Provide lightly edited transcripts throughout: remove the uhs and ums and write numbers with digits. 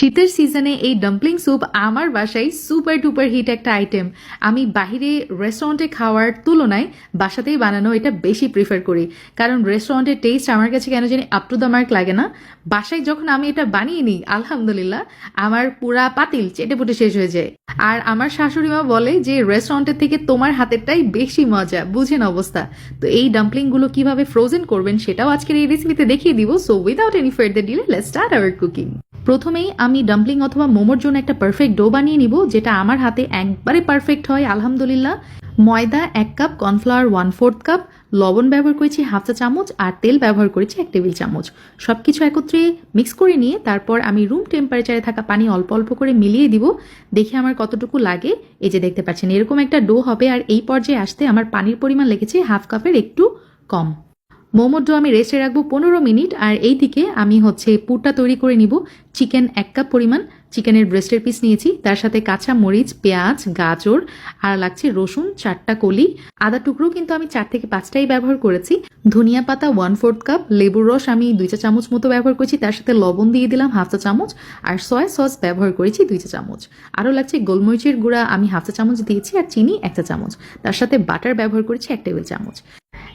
শীতের সিজনে এই ডাম্পলিং স্যুপ আমার বাসায় সুপার ডুপার হিট একটা আইটেম। আমি বাহিরে রেস্টুরেন্টে খাওয়ার তুলনায় বাসাতেই বানানো এটা বেশি প্রিফার করি, কারণ রেস্টুরেন্টের টেস্ট আমার কাছে কেন জানি আপ টু দ্য মার্ক লাগে না। বাসায় যখন আমি এটা বানিয়ে নিই, আলহামদুলিল্লাহ আমার পুরা পাতিল চেটেপুটে শেষ হয়ে যায়। আর আমার শাশুড়ি মা বলে যে রেস্টুরেন্টের থেকে তোমার হাতেরটাই বেশি মজা, বুঝেন অবস্থা। তো এই ডাম্পলিংগুলো কিভাবে ফ্রোজেন করবেন সেটাও আজকের এই রেসিপিতে দেখিয়ে দিব। So without any further delay let's start our cooking. প্রথমেই আমি ডাম্পলিং অথবা মোমোর জন্য একটা পারফেক্ট ডো বানিয়ে নিব, যেটা আমার হাতে একবারে পারফেক্ট হয় আলহামদুলিল্লাহ। ময়দা 1 কাপ, কর্নফ্লাওয়ার 1/4 কাপ, লবণ ব্যবহার করেছি 1/2 চা চামচ, আর তেল ব্যবহার করেছি 1 টেবিল চামচ। সবকিছু একত্রে মিক্স করে নিয়ে তারপর আমি রুম টেম্পারেচারে থাকা পানি অল্প অল্প করে মিলিয়ে দিব। দেখে আমার কতটুকু লাগে, এই যে দেখতে পাচ্ছেন এরকম একটা ডো হবে। আর এই পর্যায়ে আসতে আমার পানির পরিমাণ লেগেছে 1/2 কাপের একটু কম। মোমোর ডো আমি রেস্টে রাখবো 15 মিনিট। আর এই দিকে আমি পুরটা তৈরি করে নিব। চিকেন 1 কাপ পরিমাণ চিকেনের ব্রেস্টের পিস নিয়েছি, তার সাথে কাঁচা মরিচ, পেঁয়াজ, গাজর, আর লাগছে রসুন 4টা কলি, আদা টুকরো কিন্তু আমি 4 থেকে 5টাই ব্যবহার করেছি, ধনিয়া পাতা 1/4 কাপ, লেবুর রস আমি 2 চা চামচ মতো ব্যবহার করেছি, তার সাথে লবণ দিয়ে দিলাম 1/2 চা চামচ, আর সয়া সস ব্যবহার করেছি 2 চা চামচ। আরও লাগছে গোলমরিচের গুঁড়া আমি 1/2 চা চামচ দিয়েছি, আর চিনি 1 চা চামচ, তার সাথে বাটার ব্যবহার করেছি 1 টেবিল চামচ।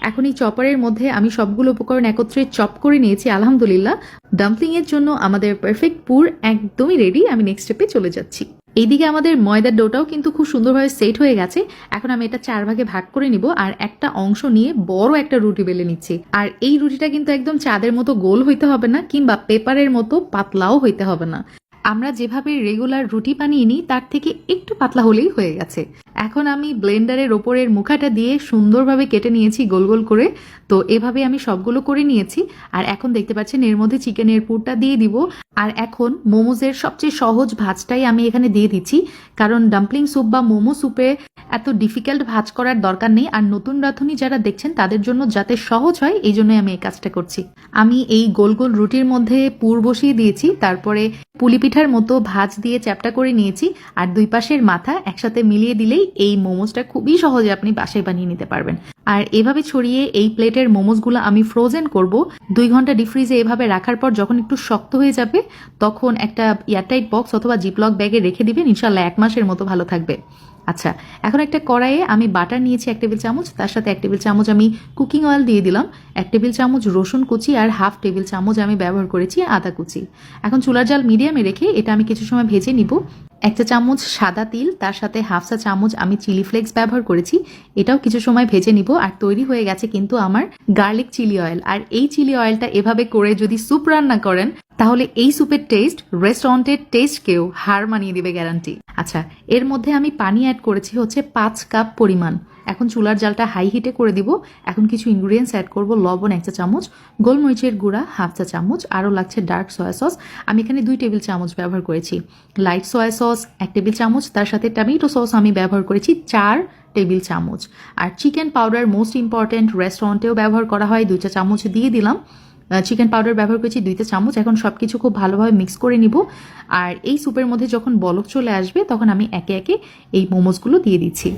এখন এই চপারের মধ্যে আমি সবগুলো উপকরণ একত্রে চপ করে নিয়েছি আলহামদুলিল্লাহ। ডাম্পলিং এর জন্য আমাদের পারফেক্ট পুর একদমই রেডি। আমি নেক্সট স্টেপে চলে যাচ্ছি। এইদিকে আমাদের ময়দার ডোটাও কিন্তু খুব সুন্দরভাবে সেট হয়ে গেছে। এখন আমি এটা 4 ভাগে ভাগ করে নিব, আর একটা অংশ নিয়ে বড় একটা রুটি বেলে নিচ্ছি। আর এই রুটিটা কিন্তু একদম চাঁদের মতো গোল হইতে হবে না, কিংবা পেপারের মতো পাতলাও হইতে হবে না। আমরা যেভাবে রেগুলার রুটি বানিয়ে নিই তার থেকে একটু পাতলা হলেই হয়ে গেছে। এখন আমি ব্লেন্ডারের ওপরের মুখাটা দিয়ে সুন্দরভাবে কেটে নিয়েছি গোল গোল করে। তো এভাবে আমি সবগুলো করে নিয়েছি। আর এখন দেখতে পাচ্ছেন এর মধ্যে চিকেনের পুরটা দিয়ে দিব। আর এখন মোমোজের সবচেয়ে সহজ ভাজটাই আমি এখানে দিয়ে দিচ্ছি, কারণ ডাম্পলিং স্যুপ বা মোমো স্যুপে এত ডিফিকাল্ট ভাজ করার দরকার নেই। আর নতুন রাঁধুনি যারা দেখছেন তাদের জন্য যাতে সহজ হয়, এই জন্যই আমি এই কাজটা করছি। আমি এই গোল গোল রুটির মধ্যে পুর বসিয়ে দিয়েছি, তারপরে পুলি পিঠার মতো ভাজ দিয়ে চ্যাপটা করে নিয়েছি। আর দুই পাশের মাথা একসাথে মিলিয়ে দিলেই এই মোমোসটা খুবই সহজে আপনি বাসায় বানিয়ে নিতে পারবেন। আর এভাবে ছড়িয়ে এই প্লেটের মোমোসগুলো আমি ফ্রোজেন করব 2 ঘন্টা ডিপ ফ্রিজে। এভাবে রাখার পর যখন একটু শক্ত হয়ে যাবে তখন একটা এয়ারটাইট বক্স অথবা জিপলক ব্যাগে রেখে দিবেন, ইনশাল্লাহ 1 মাসের মতো ভালো থাকবে। আচ্ছা, এখন একটা কড়াইয়ে আমি বাটার নিয়েছি 1 টেবিল চামচ, তার সাথে 1 টেবিল চামচ আমি কুকিং অয়েল দিয়ে দিলাম, 1 টেবিল চামচ রসুন কুচি, আর 1/2 টেবিল চামচ আমি ব্যবহার করেছি আদা কুচি। এখন চুলার জাল মিডিয়ামে রেখে এটা আমি কিছু সময় ভেজে নিব। 1 চা চামচ সাদা তিল, তার সাথে 1/2 চা চামচ আমি চিলি ফ্লেক্স ব্যবহার করেছি, এটাও কিছু সময় ভেজে নিব। আর তৈরি হয়ে গেছে কিন্তু আমার গার্লিক চিলি অয়েল। আর এই চিলি অয়েলটা এভাবে করে যদি স্যুপ রান্না করেন তাহলে এই স্যুপের টেস্ট রেস্টুরেন্টের টেস্টকেও হার মানিয়ে দিবে, গ্যারান্টি। আচ্ছা, এর মধ্যে আমি পানি অ্যাড করেছি 5 কাপ পরিমাণ। এখন চুলার জালটা হাই হিটে করে দিব। এখন কিছু ইনগ্রিডিয়েন্টস অ্যাড করব। লবণ 1 চা চামচ, গোলমরিচের গুঁড়া 1/2 চা চামচ, আরও লাগছে ডার্ক সয়া সস, আমি এখানে 2 টেবিল চামচ ব্যবহার করেছি, লাইট সয়া সস 1 টেবিল চামচ, তার সাথে টমেটো সস আমি ব্যবহার করেছি 4 টেবিল চামচ। আর চিকেন পাউডার মোস্ট ইম্পর্টেন্ট, রেস্টুরেন্টেও ব্যবহার করা হয়, 2 চা চামচ দিয়ে দিলাম। চিকেন পাউডার ব্যবহার করেছি 2 চা চামচ। এখন সবকিছু খুব ভালোভাবে মিক্স করে নিব। আর এই স্যুপের মধ্যে যখন বলক চলে আসবে তখন আমি একে একে এই মোমোসগুলো দিয়ে দিচ্ছি।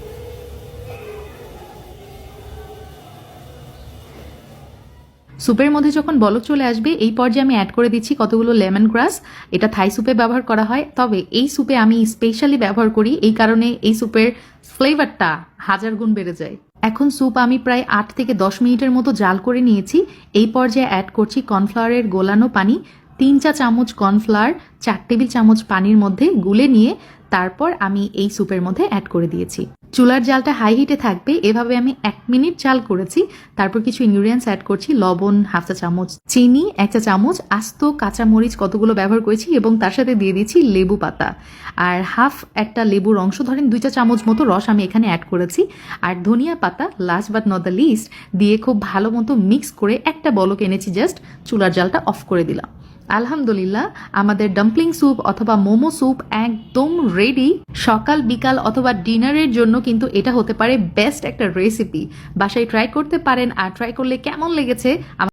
স্যুপের মধ্যে যখন বলক চলে আসবে এই পর্যায়ে আমি অ্যাড করে দিচ্ছি কতগুলো লেমন গ্রাস। এটা থাই স্যুপে ব্যবহার করা হয়, তবে এই স্যুপে আমি স্পেশালি ব্যবহার করি, এই কারণে এই স্যুপের ফ্লেভারটা 1000 গুণ বেড়ে যায়। এখন স্যুপ আমি প্রায় 8 থেকে 10 মিনিটের মতো জাল করে নিয়েছি। এই পর্যায়ে অ্যাড করছি কর্নফ্লাওয়ারের গোলানো পানি, 3 চা চামচ কর্নফ্লাওয়ার 4 টেবিল চামচ পানির মধ্যে গুলে নিয়ে তারপর আমি এই স্যুপের মধ্যে অ্যাড করে দিয়েছি। চুলার জালটা হাই হিটে থাকবে। এভাবে আমি 1 মিনিট জাল করেছি। তারপর কিছু ইনগ্রিডিয়েন্টস অ্যাড করছি। লবণ 1/2 চা চামচ, চিনি 1 চা চামচ, আস্ত কাঁচা মরিচ কতগুলো ব্যবহার করেছি, এবং তার সাথে দিয়ে দিয়েছি লেবু পাতা, আর একটা লেবুর অংশ ধরেন 2 চা চামচ মতো রস আমি এখানে অ্যাড করেছি। আর ধনিয়া পাতা last but not the least দিয়ে খুব ভালো মতো মিক্স করে একটা বলক এনেছি, জাস্ট চুলার জালটা অফ করে দিলাম। আলহামদুলিল্লাহ, আমাদের ডাম্পলিং স্যুপ অথবা মোমো স্যুপ একদম রেডি। সকাল বিকাল অথবা ডিনারের জন্য কিন্তু এটা হতে পারে বেস্ট একটা রেসিপি। বাসায় ট্রাই করতে পারেন, আর ট্রাই করলে কেমন লেগেছে